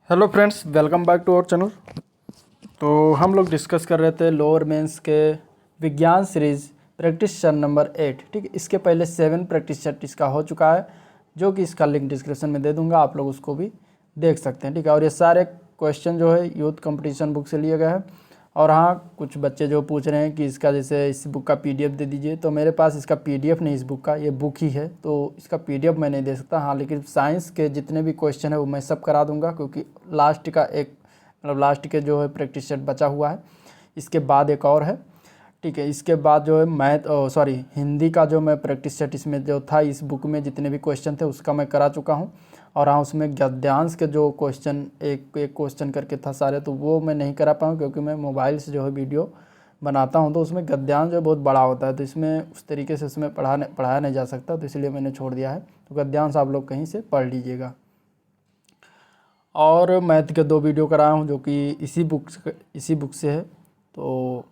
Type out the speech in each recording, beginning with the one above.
Hello friends, welcome back to our channel. तो हम लोग डिस्कस कर रहे थे लोअर मेंस के विज्ञान सीरीज़ प्रैक्टिस सेट नंबर 8। ठीक है, इसके पहले 7 प्रैक्टिस सेट इसका हो चुका है, जो कि इसका लिंक डिस्क्रिप्शन में दे दूंगा, आप लोग उसको भी देख सकते हैं। ठीक है, और ये सारे क्वेश्चन जो है यूथ कंपटीशन बुक से लिए गए हैं। और हाँ, कुछ बच्चे जो पूछ रहे हैं कि इसका जैसे इस बुक का पीडीएफ दे दीजिए, तो मेरे पास इसका पीडीएफ नहीं, इस बुक का, ये बुक ही है, तो इसका पीडीएफ मैं नहीं दे सकता। हाँ, लेकिन साइंस के जितने भी क्वेश्चन है वो मैं सब करा दूंगा, क्योंकि लास्ट का एक लास्ट के जो है प्रैक्टिस सेट बचा हुआ है, इसके बाद एक और है। ठीक है, इसके बाद जो है हिंदी का जो मैं प्रैक्टिस सेट इसमें जो था, इस बुक में जितने भी क्वेश्चन थे उसका मैं करा चुका हूँ। और हाँ, उसमें गद्यांश के जो क्वेश्चन एक एक क्वेश्चन करके था सारे, तो वो मैं नहीं करा पाऊँ, क्योंकि मैं मोबाइल से जो है वीडियो बनाता हूँ, तो उसमें गद्यांश जो बहुत बड़ा होता है, तो इसमें उस तरीके से उसमें पढ़ाया नहीं जा सकता, तो इसलिए मैंने छोड़ दिया है। तो गद्यांश आप लोग कहीं से पढ़ लीजिएगा। और मैथ के 2 वीडियो कराया हूँ, जो कि इसी बुक से है। तो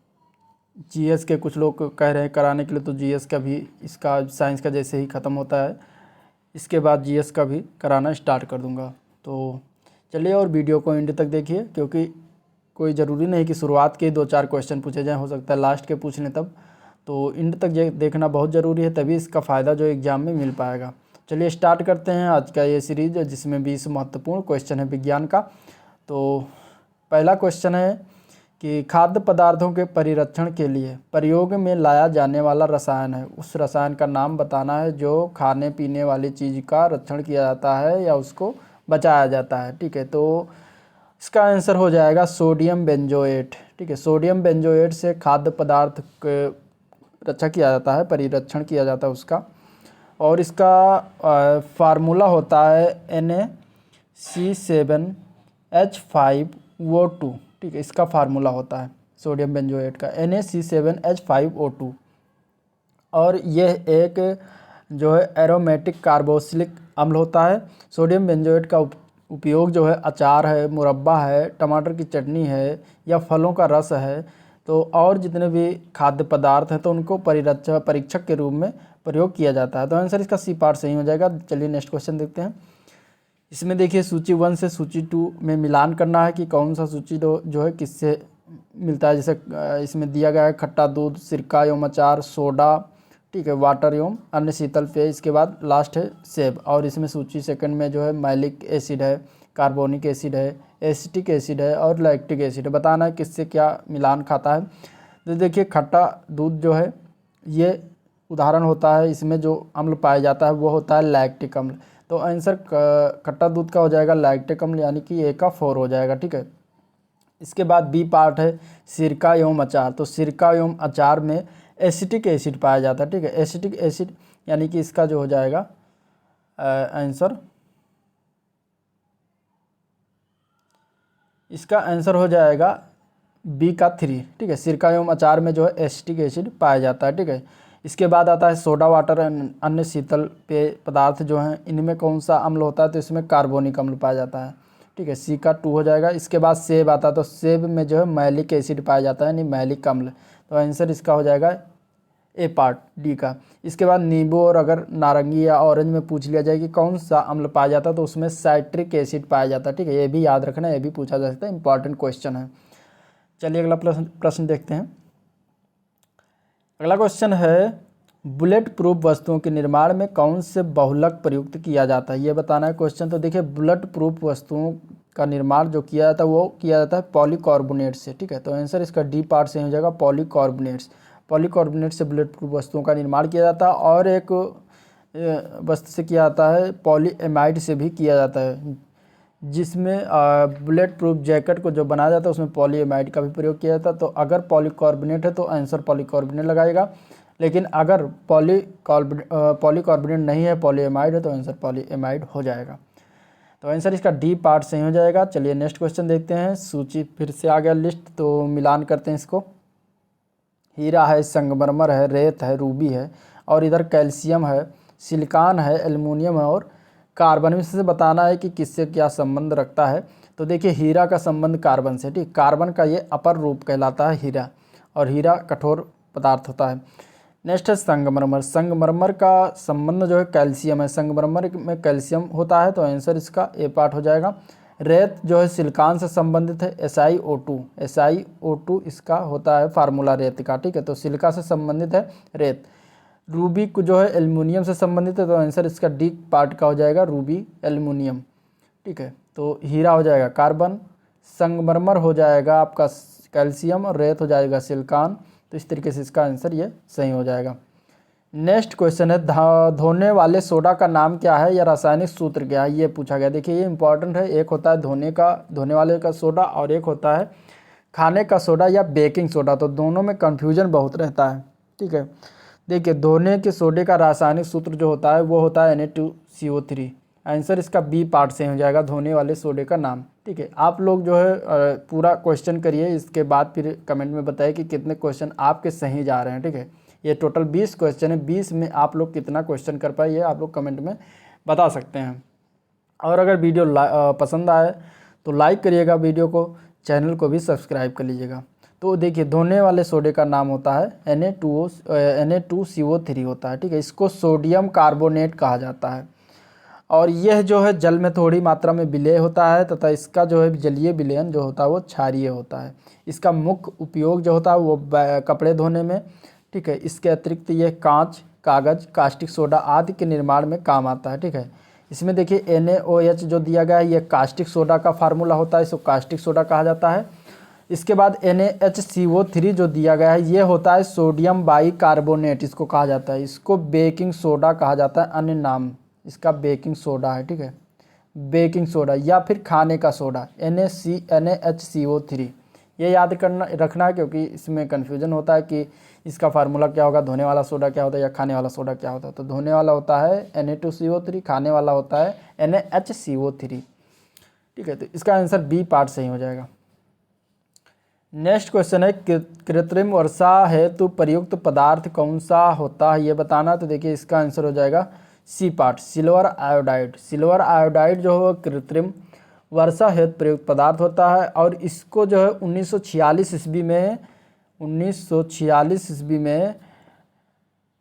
जीएस के कुछ लोग कह रहे हैं कराने के लिए, तो जीएस का भी, इसका साइंस का जैसे ही ख़त्म होता है, इसके बाद जीएस का भी कराना स्टार्ट कर दूंगा। तो चलिए, और वीडियो को एंड तक देखिए, क्योंकि कोई ज़रूरी नहीं कि शुरुआत के 2-4 क्वेश्चन पूछे जाएँ, हो सकता है लास्ट के पूछ लें तब। तो एंड तक देखना बहुत ज़रूरी है, तभी इसका फ़ायदा जो एग्ज़ाम में मिल पाएगा। चलिए स्टार्ट करते हैं आज का ये सीरीज़, जिसमें 20 महत्वपूर्ण क्वेश्चन है विज्ञान का। तो पहला क्वेश्चन है कि खाद्य पदार्थों के परिरक्षण के लिए प्रयोग में लाया जाने वाला रसायन है, उस रसायन का नाम बताना है जो खाने पीने वाली चीज़ का रक्षण किया जाता है या उसको बचाया जाता है। ठीक है, तो इसका आंसर हो जाएगा सोडियम बेंजोएट। ठीक है, सोडियम बेंजोएट से खाद्य पदार्थ के रक्षा किया जाता है, परिरक्षण किया जाता है उसका। और इसका फार्मूला होता है Na C7H5O2। ठीक है, इसका फार्मूला होता है सोडियम बेंजोएट का Na C7H5O2। और यह एक जो है एरोमेटिक कार्बोक्सिलिक अम्ल होता है। सोडियम बेंजोएट का उपयोग जो है अचार है, मुरब्बा है, टमाटर की चटनी है, या फलों का रस है, तो और जितने भी खाद्य पदार्थ हैं तो उनको परीक्षक के रूप में प्रयोग किया जाता है। तो आंसर इसका सी पार्ट सही हो जाएगा। चलिए नेक्स्ट क्वेश्चन देखते हैं। इसमें देखिए, सूची 1 से सूची 2 में मिलान करना है कि कौन सा सूची जो है किससे मिलता है। जैसे इसमें दिया गया है खट्टा दूध, सिरका एवं अचार, सोडा, ठीक है, वाटर एवं अन्य शीतल पेय, इसके बाद लास्ट है सेब। और इसमें सूची सेकंड में जो है मैलिक एसिड है, कार्बोनिक एसिड है, एसिटिक एसिड है और लैक्टिक एसिड है। बताना है किससे क्या मिलान खाता है। तो देखिए, खट्टा दूध जो है ये उदाहरण होता है, इसमें जो अम्ल पाया जाता है वो होता है लैक्टिक अम्ल। तो आंसर खट्टा दूध का हो जाएगा लैक्टिक अम्ल, यानी कि ए का 4 हो जाएगा। ठीक है, इसके बाद बी पार्ट है सिरका एवं अचार। तो सिरका एवं अचार में एसिटिक एसिड पाया जाता है। ठीक है, एसिटिक एसिड यानी कि इसका जो हो जाएगा आंसर, इसका आंसर हो जाएगा बी का 3। ठीक है, सिरका एवं अचार में जो है एसिटिक एसिड पाया जाता है। ठीक है, इसके बाद आता है सोडा वाटर, अन्य शीतल पेय पदार्थ जो हैं, इनमें कौन सा अम्ल होता है, तो इसमें कार्बोनिक अम्ल पाया जाता है। ठीक है, सी का 2 हो जाएगा। इसके बाद सेब आता है, तो सेब में जो है मैलिक एसिड पाया जाता है, यानी मैलिक अम्ल। तो आंसर इसका हो जाएगा ए पार्ट डी का। इसके बाद नींबू और अगर नारंगी या ऑरेंज में पूछ लिया जाए कि कौन सा अम्ल पाया जाता है, तो उसमें साइट्रिक एसिड पाया जाता है। ठीक है, ये भी याद रखना है, ये भी पूछा जा सकता है, इंपॉर्टेंट क्वेश्चन है। चलिए अगला प्रश्न देखते हैं। अगला क्वेश्चन है, बुलेट प्रूफ वस्तुओं के निर्माण में कौन से बहुलक प्रयुक्त किया जाता है, ये बताना है क्वेश्चन। तो देखिए, बुलेट प्रूफ वस्तुओं का निर्माण जो किया जाता है वो किया जाता है पॉलीकार्बोनेट से। ठीक है, तो आंसर इसका डी पार्ट से हो जाएगा पॉलीकार्बोनेट्स। पॉलीकार्बोनेट से बुलेट प्रूफ वस्तुओं का निर्माण किया जाता है। और एक वस्तु से किया जाता है, पॉलीएमाइड से भी किया जाता है, जिसमें बुलेट प्रूफ जैकेट को जो बनाया जाता है उसमें पॉलीएमाइड का भी प्रयोग किया जाता है। तो अगर पॉलीकार्बोनेट है तो आंसर पॉलीकार्बोनेट लगाएगा, लेकिन अगर पॉलीकार्बोनेट नहीं है, पॉलीएमाइड है, तो आंसर पॉलीएमाइड हो जाएगा। तो आंसर इसका डी पार्ट सही हो जाएगा। चलिए नेक्स्ट क्वेश्चन देखते हैं। सूची फिर से आ गया लिस्ट, तो मिलान करते हैं इसको। हीरा है, संगमरमर है, रेत है, रूबी है, और इधर कैल्शियम है, सिलिकॉन है, एल्युमिनियम है और कार्बन। में से बताना है कि किससे क्या संबंध रखता है। तो देखिए, हीरा का संबंध कार्बन से। ठीक, कार्बन का ये अपर रूप कहलाता है हीरा, और हीरा कठोर पदार्थ होता है। नेक्स्ट है संगमरमर। संगमरमर का संबंध जो है कैल्शियम है, संगमरमर में कैल्शियम होता है, तो आंसर इसका ए पार्ट हो जाएगा। रेत जो है सिलिकॉन से संबंधित है, SiO2 इसका होता है फार्मूला रेत का, ठीक है। तो सिलिका से संबंधित है रेत। रूबी को जो है एल्युमिनियम से संबंधित है, तो आंसर इसका डी पार्ट का हो जाएगा रूबी एल्युमिनियम, ठीक है। तो हीरा हो जाएगा कार्बन, संगमरमर हो जाएगा आपका कैल्शियम और रेत हो जाएगा सिलिकॉन। तो इस तरीके से इसका आंसर ये सही हो जाएगा। नेक्स्ट क्वेश्चन है धोने वाले सोडा का नाम क्या है या रासायनिक सूत्र क्या है, ये पूछा गया। देखिए ये इंपॉर्टेंट है, एक होता है धोने वाले का सोडा और एक होता है खाने का सोडा या बेकिंग सोडा, तो दोनों में कन्फ्यूजन बहुत रहता है, ठीक है। देखिए धोने के सोडे का रासायनिक सूत्र जो होता है वो होता है Na2CO3। आंसर इसका बी पार्ट से हो जाएगा, धोने वाले सोडे का नाम, ठीक है। आप लोग जो है पूरा क्वेश्चन करिए, इसके बाद फिर कमेंट में बताइए कि कितने क्वेश्चन आपके सही जा रहे हैं, ठीक है। ये टोटल 20 क्वेश्चन है, 20 में आप लोग कितना क्वेश्चन कर पाए ये आप लोग कमेंट में बता सकते हैं। और अगर वीडियो पसंद आए तो लाइक करिएगा वीडियो को, चैनल को भी सब्सक्राइब कर लीजिएगा। तो देखिए धोने वाले सोडे का नाम होता है Na2CO3 होता है, ठीक है। इसको सोडियम कार्बोनेट कहा जाता है और यह जो है जल में थोड़ी मात्रा में विलेय होता है तथा इसका जो है जलीय विलयन जो होता है वो क्षारीय होता है। इसका मुख्य उपयोग जो होता है वो कपड़े धोने में, ठीक है। इसके अतिरिक्त ये कांच, कागज़, कास्टिक सोडा आदि के निर्माण में काम आता है, ठीक है। इसमें देखिए NaOH जो दिया गया है ये कास्टिक सोडा का फार्मूला होता है, इसको कास्टिक सोडा कहा जाता है। इसके बाद NaHCO3 जो दिया गया है ये होता है सोडियम बाइकार्बोनेट, इसको कहा जाता है। इसको बेकिंग सोडा कहा जाता है, अन्य नाम इसका बेकिंग सोडा है, ठीक है। बेकिंग सोडा या फिर खाने का सोडा NaHCO3, ये याद रखना है क्योंकि इसमें कन्फ्यूजन होता है कि इसका फार्मूला क्या होगा, धोने वाला सोडा क्या होता है या खाने वाला सोडा क्या होता है। तो धोने वाला होता है Na2CO3, खाने वाला होता है NaHCO3, ठीक है। तो इसका आंसर बी पार्ट सही हो जाएगा। नेक्स्ट क्वेश्चन है कृत्रिम वर्षा हेतु प्रयुक्त पदार्थ कौन सा होता है ये बताना। तो देखिए इसका आंसर हो जाएगा C part, silver iodide. Silver iodide जो है कृत्रिम वर्षा हेतु प्रयुक्त पदार्थ होता है और इसको जो है 1946 ईस्वी में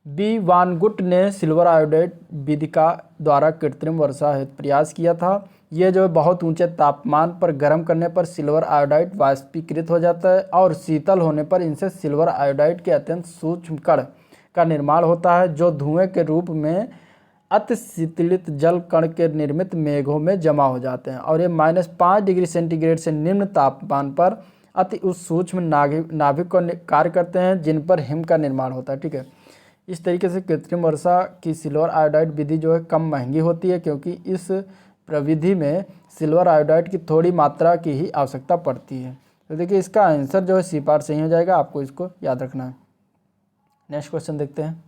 बी वानगुट ने सिल्वर आयोडाइड विधि का द्वारा कृत्रिम वर्षा हेतु प्रयास किया था। ये जो है बहुत ऊंचे तापमान पर गर्म करने पर सिल्वर आयोडाइड वाष्पीकृत हो जाता है और शीतल होने पर इनसे सिल्वर आयोडाइड के अत्यंत सूक्ष्म कण का निर्माण होता है जो धुएं के रूप में अति शीतलित जल कण के निर्मित मेघों में जमा हो जाते हैं और ये -5 डिग्री सेंटीग्रेड से निम्न तापमान पर अति उस सूक्ष्म नाभिक को कार्य करते हैं जिन पर हिम का निर्माण होता है, ठीक है। इस तरीके से कृत्रिम वर्षा की सिल्वर आयोडाइड विधि जो है कम महंगी होती है क्योंकि इस प्रविधि में सिल्वर आयोडाइड की थोड़ी मात्रा की ही आवश्यकता पड़ती है। तो देखिए इसका आंसर जो है सी पार्ट सही हो जाएगा, आपको इसको याद रखना है। नेक्स्ट क्वेश्चन देखते हैं,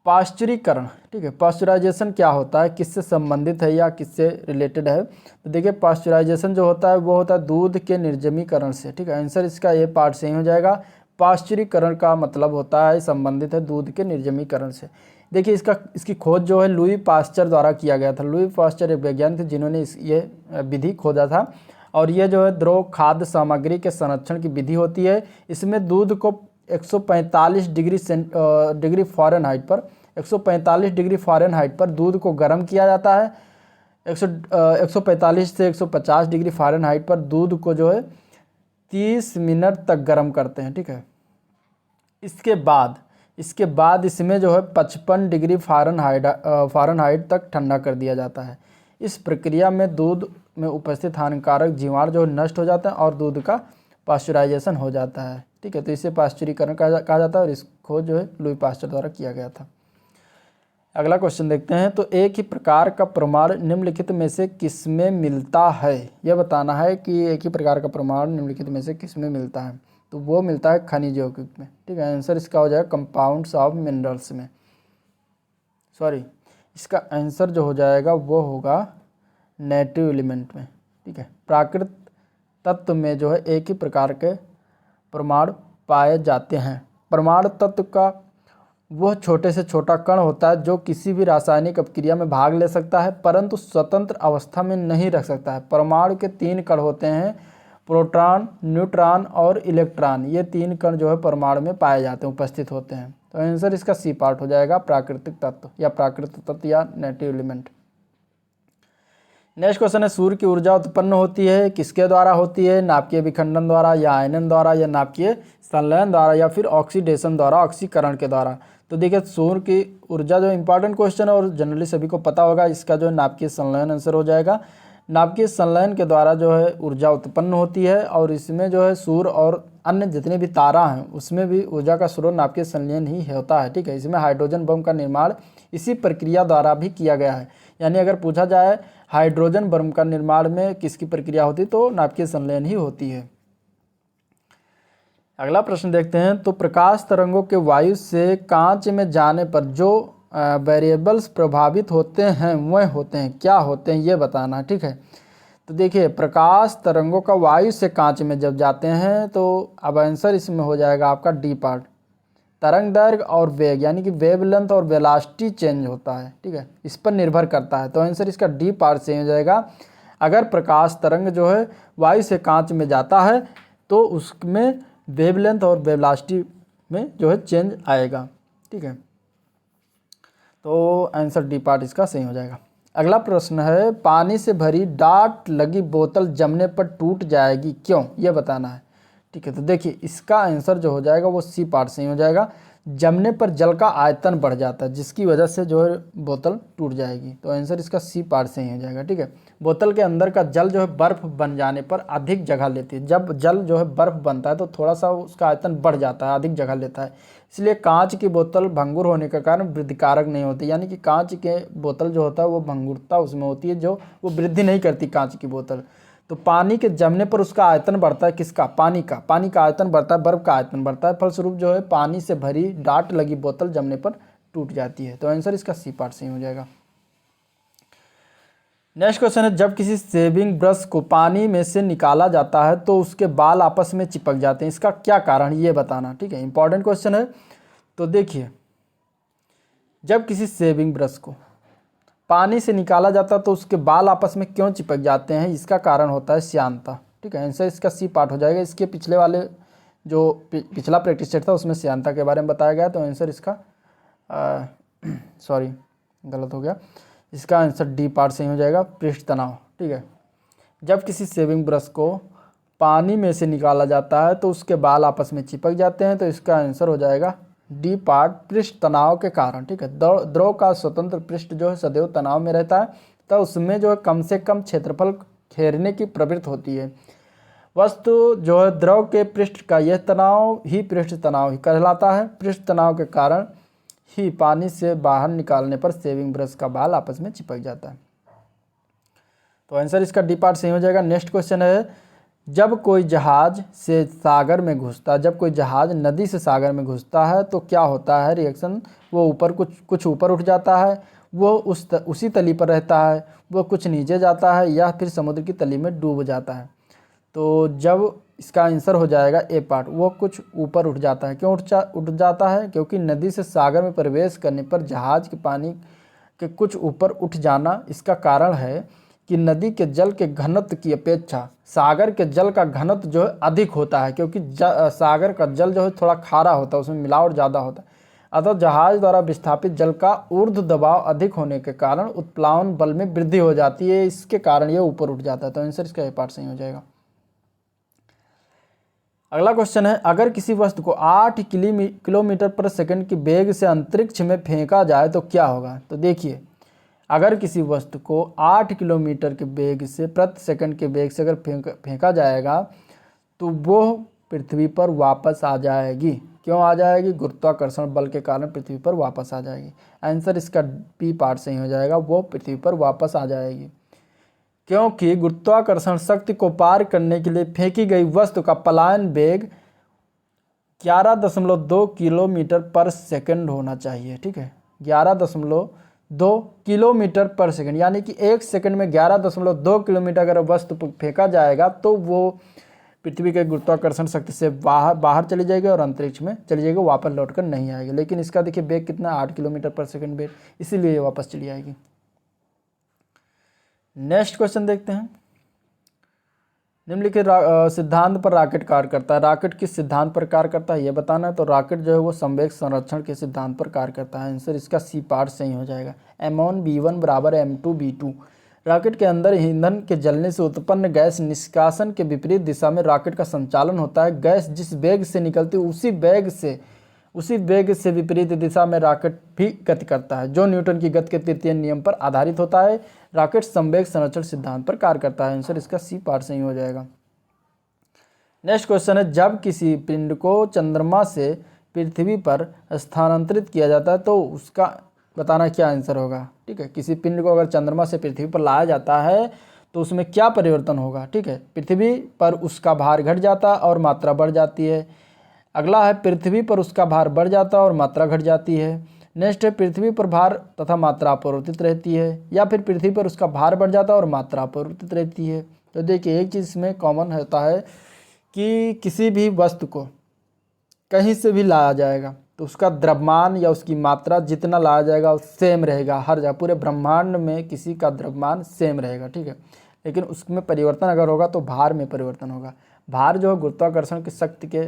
पाश्चुरीकरण, ठीक है। पाश्चुराइजेशन क्या होता है, किससे संबंधित है या किससे रिलेटेड है। तो देखिए पाश्चुराइजेशन जो होता है वो होता है दूध के निर्जमीकरण से, ठीक है। आंसर इसका ये पार्ट सही हो जाएगा। पाश्चुरीकरण का मतलब होता है संबंधित है दूध के निर्जमीकरण से। देखिए इसकी खोज जो है लुई पास्चर द्वारा किया गया था। लुई पास्चर एक वैज्ञानिक थे जिन्होंने ये विधि खोजा था और ये जो है द्रव खाद्य सामग्री के संरक्षण की विधि होती है। इसमें दूध को 145 डिग्री फ़ारेनहाइट पर दूध को गर्म किया जाता है। 145 से 150 डिग्री फ़ारेनहाइट पर दूध को जो है 30 मिनट तक गर्म करते हैं, ठीक है। इसके बाद इसमें जो है 55 डिग्री फ़ारेनहाइट तक ठंडा कर दिया जाता है। इस प्रक्रिया में दूध में उपस्थित हानिकारक जीवाणु जो नष्ट हो जाते हैं और दूध का पाश्चुराइजेशन हो जाता है, ठीक है। तो इसे पाश्चुरीकरण कहा जाता है और इस खोज जो है लुई पास्चर द्वारा किया गया था। अगला क्वेश्चन देखते हैं, तो एक ही प्रकार का परमाणु निम्नलिखित में से किसमें मिलता है, यह बताना है कि एक ही प्रकार का परमाणु निम्नलिखित में से किसमें मिलता है। तो वो मिलता है खनिज यौगिक में, ठीक है। आंसर इसका हो जाएगा कंपाउंड्स ऑफ मिनरल्स में, इसका आंसर जो हो जाएगा वो होगा नेटिव एलिमेंट में, ठीक है। प्राकृत तत्व में जो है एक ही प्रकार के परमाणु पाए जाते हैं। परमाणु तत्व का वह छोटे से छोटा कण होता है जो किसी भी रासायनिक अपक्रिया में भाग ले सकता है परंतु स्वतंत्र अवस्था में नहीं रख सकता है। परमाणु के 3 कण होते हैं, प्रोटॉन, न्यूट्रॉन और इलेक्ट्रॉन। ये 3 कण जो है परमाणु में पाए जाते हैं, उपस्थित होते हैं। तो आंसर इसका सी पार्ट हो जाएगा, प्राकृतिक तत्व या प्राकृतिक तत्व या नेटिव एलिमेंट। नेक्स्ट क्वेश्चन है सूर्य की ऊर्जा उत्पन्न होती है किसके द्वारा होती है, नाभिकीय विखंडन द्वारा या आयनन द्वारा या नाभिकीय संलयन द्वारा या फिर ऑक्सीडेशन द्वारा, ऑक्सीकरण के द्वारा। तो देखिए सूर्य की ऊर्जा जो इंपॉर्टेंट क्वेश्चन है और जनरली सभी को पता होगा, इसका जो है नाभिकीय संलयन आंसर हो जाएगा। नाभिकीय संलयन के द्वारा जो है ऊर्जा उत्पन्न होती है और इसमें जो है सूर्य और अन्य जितने भी तारा हैं उसमें भी ऊर्जा का स्रोत नाभिकीय संलयन ही होता है, ठीक है। इसमें हाइड्रोजन बम का निर्माण इसी प्रक्रिया द्वारा भी किया गया है। यानी अगर पूछा जाए हाइड्रोजन बम का निर्माण में किसकी प्रक्रिया होती तो नाभिकीय संलयन ही होती है। अगला प्रश्न देखते हैं। तो प्रकाश तरंगों के वायु से कांच में जाने पर जो वेरिएबल्स प्रभावित होते हैं वह होते हैं, क्या होते हैं ये बताना, ठीक है। तो देखिए प्रकाश तरंगों का वायु से कांच में जब जाते हैं तो अब आंसर इसमें हो जाएगा आपका डी पार्ट। तरंग दैर्घ्य और वेग यानी कि वेवलेंथ और वेलोसिटी चेंज होता है, ठीक है, इस पर निर्भर करता है। तो आंसर इसका डी पार्ट से हो जाएगा। अगर प्रकाश तरंग जो है वायु से कांच में जाता है तो उसमें वेवलेंथ और वेलोसिटी में जो है चेंज आएगा, ठीक है। तो आंसर डी पार्ट इसका सही हो जाएगा। अगला प्रश्न है पानी से भरी डाट लगी बोतल जमने पर टूट जाएगी क्यों, ये बताना है, ठीक है। तो देखिए इसका आंसर जो हो जाएगा वो सी पार्ट सही हो जाएगा। जमने पर जल का आयतन बढ़ जाता है जिसकी वजह से जो है बोतल टूट जाएगी। तो आंसर इसका सी पार्ट सही हो जाएगा, ठीक है। बोतल के अंदर का जल जो है बर्फ़ बन जाने पर अधिक जगह लेती है। जब जल जो है बर्फ़ बनता है तो थोड़ा सा उसका आयतन बढ़ जाता है, अधिक जगह लेता है। इसलिए कांच की बोतल भंगुर होने के कारण वृद्धिकारक नहीं होती, यानी कि कांच के बोतल जो होता है वो भंगुरता उसमें होती है, जो वो वृद्धि नहीं करती कांच की बोतल। तो पानी के जमने पर उसका आयतन बढ़ता है, किसका, पानी का आयतन बढ़ता है, बर्फ का आयतन बढ़ता है, फलस्वरूप जो है पानी से भरी डाट लगी बोतल जमने पर टूट जाती है। तो आंसर इसका सी पार्ट सही हो जाएगा। नेक्स्ट क्वेश्चन है जब किसी शेविंग ब्रश को पानी में से निकाला जाता है तो उसके बाल आपस में चिपक जाते हैं, इसका क्या कारण ये बताना, ठीक है, इंपॉर्टेंट क्वेश्चन है। तो देखिए जब किसी शेविंग ब्रश को पानी से निकाला जाता है तो उसके बाल आपस में क्यों चिपक जाते हैं, इसका कारण होता है श्यानता, ठीक है। आंसर इसका सी पार्ट हो जाएगा। इसके पिछले वाले जो पिछला प्रैक्टिस सेट था उसमें श्यानता के बारे में बताया गया। तो आंसर इसका सॉरी गलत हो गया, इसका आंसर डी पार्ट सही हो जाएगा, पृष्ठ तनाव, ठीक है। जब किसी शेविंग ब्रश को पानी में से निकाला जाता है तो उसके बाल आपस में चिपक जाते हैं। तो इसका आंसर हो जाएगा डी पार्ट, पृष्ठ तनाव के कारण, ठीक है। द्रव का स्वतंत्र पृष्ठ जो है सदैव तनाव में रहता है तो उसमें जो है कम से कम क्षेत्रफल घेरने की प्रवृत्ति होती है। वस्तु जो है द्रव के पृष्ठ का यह तनाव ही पृष्ठ तनाव ही कहलाता है। पृष्ठ तनाव के कारण ही पानी से बाहर निकालने पर शेविंग ब्रश का बाल आपस में चिपक जाता है। तो आंसर इसका डी पार्ट सही हो जाएगा। नेक्स्ट क्वेश्चन है जब कोई जहाज से सागर में घुसता है, जब कोई जहाज नदी से सागर में घुसता है तो क्या होता है रिएक्शन, वो ऊपर कुछ ऊपर उठ जाता है, वो उसी तली पर रहता है, वो कुछ नीचे जाता है या फिर समुद्र की तली में डूब जाता है। तो जब इसका आंसर हो जाएगा ए पार्ट, वो कुछ ऊपर उठ जाता है। क्यों उठ जाता है, क्योंकि नदी से सागर में प्रवेश करने पर जहाज के पानी के कुछ ऊपर उठ जाना, इसका कारण है कि नदी के जल के घनत्व की अपेक्षा सागर के जल का घनत्व जो है अधिक होता है, क्योंकि सागर का जल जो है थोड़ा खारा होता है, उसमें मिलावट ज़्यादा होता है। अतः जहाज द्वारा विस्थापित जल का ऊर्ध्व दबाव अधिक होने के कारण उत्प्लावन बल में वृद्धि हो जाती है, इसके कारण ये ऊपर उठ जाता है। तो आंसर इसका ए पार्ट सही हो जाएगा। अगला क्वेश्चन है अगर किसी वस्तु को 8 किलोमीटर पर सेकंड की वेग से अंतरिक्ष में फेंका जाए तो क्या होगा। तो देखिए अगर किसी वस्तु को 8 किलोमीटर के वेग से प्रति सेकंड के वेग से अगर फेंका जाएगा तो वो पृथ्वी पर वापस आ जाएगी। क्यों आ जाएगी, गुरुत्वाकर्षण बल के कारण पृथ्वी पर वापस आ जाएगी। आंसर इसका बी पार्ट सही हो जाएगा, वो पृथ्वी पर वापस आ जाएगी क्योंकि गुरुत्वाकर्षण शक्ति को पार करने के लिए फेंकी गई वस्तु का पलायन वेग 11.2 किलोमीटर पर सेकंड होना चाहिए, ठीक है। 11.2 किलोमीटर पर सेकंड, यानी कि एक सेकंड में 11.2 किलोमीटर अगर वस्तु फेंका जाएगा तो वो पृथ्वी के गुरुत्वाकर्षण शक्ति से बाहर चली जाएगी और अंतरिक्ष में चली जाएगी, वापस लौटकर नहीं आएगी। लेकिन इसका देखिए वेग कितना, 8 किलोमीटर पर सेकंड वेग, इसीलिए वापस चली आएगी। नेक्स्ट क्वेश्चन देखते हैं। निम्नलिखित सिद्धांत पर रॉकेट कार्य करता है। रॉकेट किस सिद्धांत पर कार्य करता है ये बताना है। तो रॉकेट जो है वो संवेग संरक्षण के सिद्धांत पर कार्य करता है। आंसर इसका सी पार्ट सही हो जाएगा। m1 v1 बराबर m2 v2। रॉकेट के अंदर ईंधन के जलने से उत्पन्न गैस निष्कासन के विपरीत दिशा में रॉकेट का संचालन होता है। गैस जिस वेग से निकलती है उसी वेग से विपरीत दिशा में रॉकेट भी गति करता है, जो न्यूटन की गति के तृतीय नियम पर आधारित होता है। रॉकेट संवेग संरक्षण सिद्धांत पर कार्य करता है। आंसर इसका सी पार्ट सही हो जाएगा। नेक्स्ट क्वेश्चन है, जब किसी पिंड को चंद्रमा से पृथ्वी पर स्थानांतरित किया जाता है तो उसका बताना क्या आंसर होगा। ठीक है, किसी पिंड को अगर चंद्रमा से पृथ्वी पर लाया जाता है तो उसमें क्या परिवर्तन होगा। ठीक है, पृथ्वी पर उसका भार घट जाता और मात्रा बढ़ जाती है। अगला है, पृथ्वी पर उसका भार बढ़ जाता और मात्रा घट जाती है। नेक्स्ट है, पृथ्वी पर भार तथा मात्रा अपरिवर्तित रहती है, या फिर पृथ्वी पर उसका भार बढ़ जाता और मात्रा अपरिवर्तित रहती है। तो देखिए, एक चीज़ इसमें कॉमन होता है कि किसी भी वस्तु को कहीं से भी लाया जाएगा तो उसका द्रव्यमान या उसकी मात्रा जितना लाया जाएगा वो सेम रहेगा हर जगह। पूरे ब्रह्मांड में किसी का द्रव्यमान सेम रहेगा। ठीक है, लेकिन उसमें परिवर्तन अगर होगा तो भार में परिवर्तन होगा। भार जो है गुरुत्वाकर्षण की शक्ति के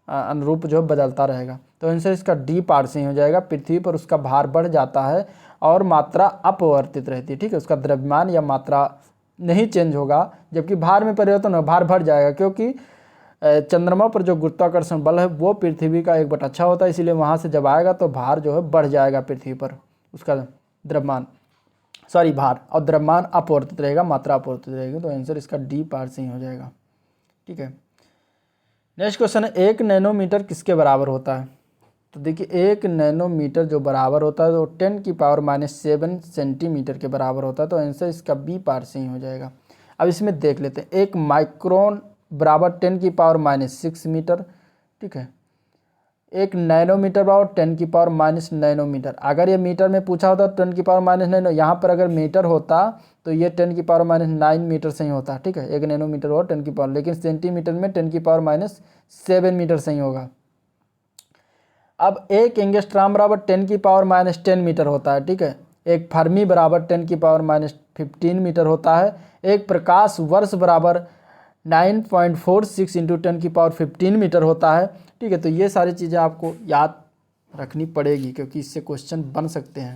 अनुरूप जो बदलता रहेगा। तो आंसर इसका डी पार्ट से ही हो जाएगा। पृथ्वी पर उसका भार बढ़ जाता है और मात्रा अपरिवर्तित रहती है। ठीक है, उसका द्रव्यमान या मात्रा नहीं चेंज होगा, जबकि भार में परिवर्तन होगा, भार बढ़ जाएगा, क्योंकि चंद्रमा पर जो गुरुत्वाकर्षण बल है वो पृथ्वी का 1/6 होता है, इसीलिए वहाँ से जब आएगा तो भार जो है बढ़ जाएगा पृथ्वी पर, उसका द्रव्यमान भार, और द्रव्यमान अपरिवर्तित रहेगा, मात्रा अपरिवर्तित रहेगी। तो आंसर इसका डी पार्ट से ही हो जाएगा। ठीक है, नेक्स्ट क्वेश्चन है, 1 नैनोमीटर किसके बराबर होता है। तो देखिए, 1 नैनोमीटर जो बराबर होता है तो 10⁻⁷ सेंटीमीटर के बराबर होता है। तो आंसर इसका बी पार्ट से ही हो जाएगा। अब इसमें देख लेते हैं, 1 माइक्रोन बराबर 10⁻⁶ मीटर। ठीक है, 1 नैनोमीटर बराबर 10⁻⁻ नैनोमीटर। अगर ये मीटर में पूछा होता तो 10⁻⁻ नैनो, यहाँ पर अगर मीटर होता तो ये 10⁻⁹ मीटर से ही होता। ठीक है, 1 नैनोमीटर और 10⁻, लेकिन सेंटीमीटर में 10⁻⁷ मीटर से ही होगा। अब 1 एंगस्ट्रॉम बराबर 10⁻⁻10 मीटर होता है। ठीक है, 1 फर्मी बराबर 10⁻⁻15 मीटर होता है। 1 प्रकाश वर्ष बराबर 9.46 × 10⁻15 मीटर होता है। ठीक है, तो ये सारी चीज़ें आपको याद रखनी पड़ेगी क्योंकि इससे क्वेश्चन बन सकते हैं।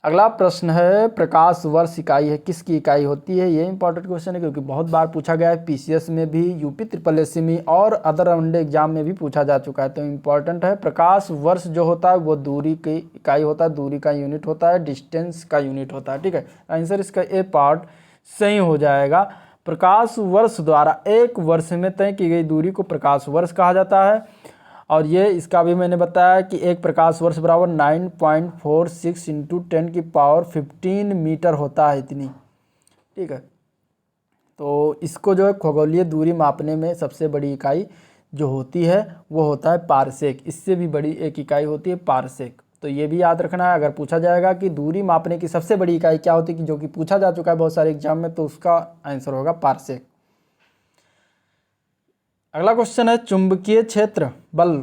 अगला प्रश्न है, प्रकाश वर्ष इकाई है किसकी इकाई होती है। ये इंपॉर्टेंट क्वेश्चन है क्योंकि बहुत बार पूछा गया है, पीसीएस में भी, यूपी SSSC में और अदर वनडे एग्जाम में भी पूछा जा चुका है। तो इम्पॉर्टेंट है। प्रकाश वर्ष जो होता है वो दूरी की इकाई होता है, दूरी का यूनिट होता है, डिस्टेंस का यूनिट होता है। ठीक है, आंसर इसका ए पार्ट सही हो जाएगा। प्रकाश वर्ष द्वारा एक वर्ष में तय की गई दूरी को प्रकाश वर्ष कहा जाता है। और ये इसका भी मैंने बताया कि एक प्रकाश वर्ष बराबर 9.46 × 10⁻15 मीटर होता है, इतनी। ठीक है, तो इसको जो है खगोलीय दूरी मापने में सबसे बड़ी इकाई जो होती है वो होता है पारसेक। इससे भी बड़ी एक इकाई होती है पारसेक। तो ये भी याद रखना है, अगर पूछा जाएगा कि दूरी मापने की सबसे बड़ी इकाई क्या होती है, कि जो कि पूछा जा चुका है बहुत सारे एग्जाम में, तो उसका आंसर होगा पारसेक। अगला क्वेश्चन है, चुंबकीय क्षेत्र बल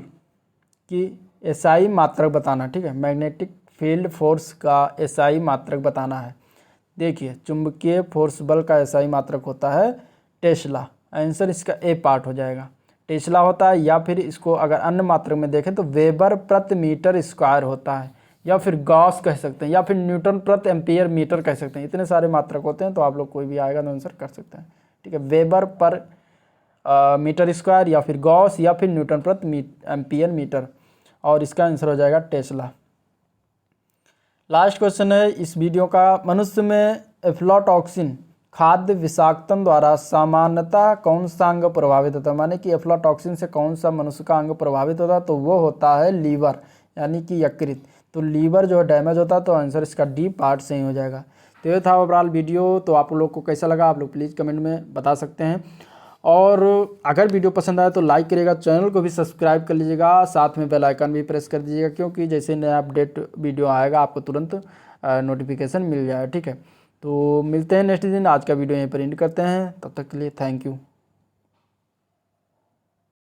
की एसआई मात्रक बताना। ठीक है, मैग्नेटिक फील्ड फोर्स का एसआई मात्रक बताना है। देखिए, चुंबकीय फोर्स बल का एसआई मात्रक होता है टेस्ला। आंसर इसका ए पार्ट हो जाएगा, टेस्ला होता है। या फिर इसको अगर अन्य मात्रक में देखें तो वेबर प्रति मीटर स्क्वायर होता है, या फिर गॉस कह सकते हैं, या फिर न्यूटन प्रति एम्पियर मीटर कह सकते हैं। इतने सारे मात्रक होते हैं, तो आप लोग कोई भी आएगा तो आंसर कर सकते हैं। ठीक है, वेबर पर मीटर स्क्वायर, या फिर गॉस, या फिर न्यूटन प्रति एम्पियर मीटर, और इसका आंसर हो जाएगा टेस्ला। लास्ट क्वेश्चन है इस वीडियो का, मनुष्य में एफ्लाटॉक्सिन खाद्य विषाक्तन द्वारा सामान्यतः कौन सा अंग प्रभावित होता है। माने कि एफ्लाटॉक्सिन से कौन सा मनुष्य का अंग प्रभावित होता है, तो वो होता है लीवर, यानी कि यकृत। तो लीवर जो है डैमेज होता है, तो आंसर इसका डी पार्ट सही हो जाएगा। तो ये था ओवरऑल वीडियो। तो आप लोग को कैसा लगा आप लोग प्लीज़ कमेंट में बता सकते हैं, और अगर वीडियो पसंद आए तो लाइक करिएगा, चैनल को भी सब्सक्राइब कर लीजिएगा, साथ में बेल आइकन भी प्रेस कर दीजिएगा, क्योंकि जैसे नया अपडेट वीडियो आएगा आपको तुरंत नोटिफिकेशन मिल जाए। ठीक है, तो मिलते हैं नेक्स्ट दिन। आज का वीडियो यहीं पर एंड करते हैं, तब तक के लिए थैंक यू।